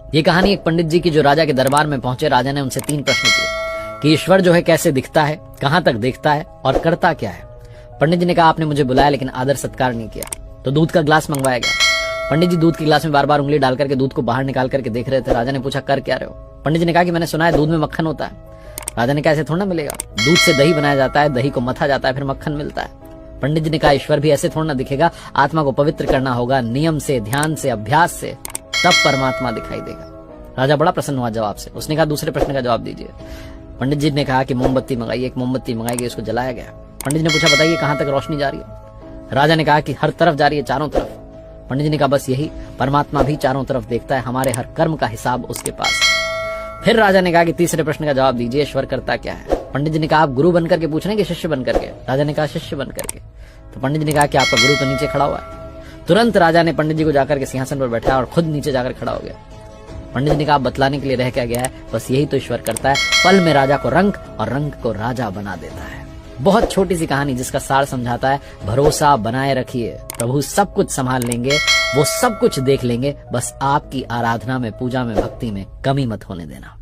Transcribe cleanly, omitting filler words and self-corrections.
ये कहानी एक पंडित जी की जो राजा के दरबार में पहुंचे। राजा ने उनसे 3 प्रश्न किए कि ईश्वर जो है कैसे दिखता है, कहां तक देखता है और करता क्या है। पंडित जी ने कहा आपने मुझे बुलाया लेकिन आदर सत्कार नहीं किया। तो दूध का ग्लास मंगवाया गया। पंडित जी दूध के ग्लास में बार बार उंगली डाल करके दूध को बाहर निकाल करके देख रहे थे। राजा ने पूछा कर क्या रहे हो। पंडित जी ने कहा कि मैंने सुना है दूध में मक्खन होता है। राजा ने कहा ऐसे थोड़ा ना मिलेगा, दूध से दही बनाया जाता है, दही को मथा जाता है, फिर मक्खन मिलता है। पंडित जी ने कहा ईश्वर भी ऐसे थोड़ा ना दिखेगा, आत्मा को पवित्र करना होगा, नियम से, ध्यान से, अभ्यास से, तब परमात्मा दिखाई देगा। राजा बड़ा प्रसन्न हुआ जवाब से। उसने कहा दूसरे प्रश्न का जवाब दीजिए। पंडित जी ने कहा कि मोमबत्ती मंगाइए। एक मोमबत्ती मंगाई गई, उसको जलाया गया। पंडित जी ने पूछा बताइए कहां तक रोशनी जा रही है। राजा ने कहा कि हर तरफ जा रही है, चारों तरफ। पंडित जी ने कहा बस यही, परमात्मा भी चारों तरफ देखता है, हमारे हर कर्म का हिसाब उसके पास है। फिर राजा ने कहा कि तीसरे प्रश्न का जवाब दीजिए, ईश्वर करता क्या है। पंडित जी ने कहा आप गुरु बनकर के पूछ रहे हैं कि शिष्य बनकर के। राजा ने कहा शिष्य बनकर के। तो पंडित जी ने कहा कि आपका गुरु तो नीचे खड़ा हुआ है। तुरंत राजा ने पंडित जी को जाकर के सिंहासन पर बैठाया और खुद नीचे जाकर खड़ा हो गया। पंडित जी ने कहा बतलाने के लिए रह क्या गया है, बस यही तो ईश्वर करता है, पल में राजा को रंक और रंक को राजा बना देता है। बहुत छोटी सी कहानी जिसका सार समझाता है भरोसा बनाए रखिए, प्रभु सब कुछ संभाल लेंगे, वो सब कुछ देख लेंगे, बस आपकी आराधना में, पूजा में, भक्ति में कमी मत होने देना।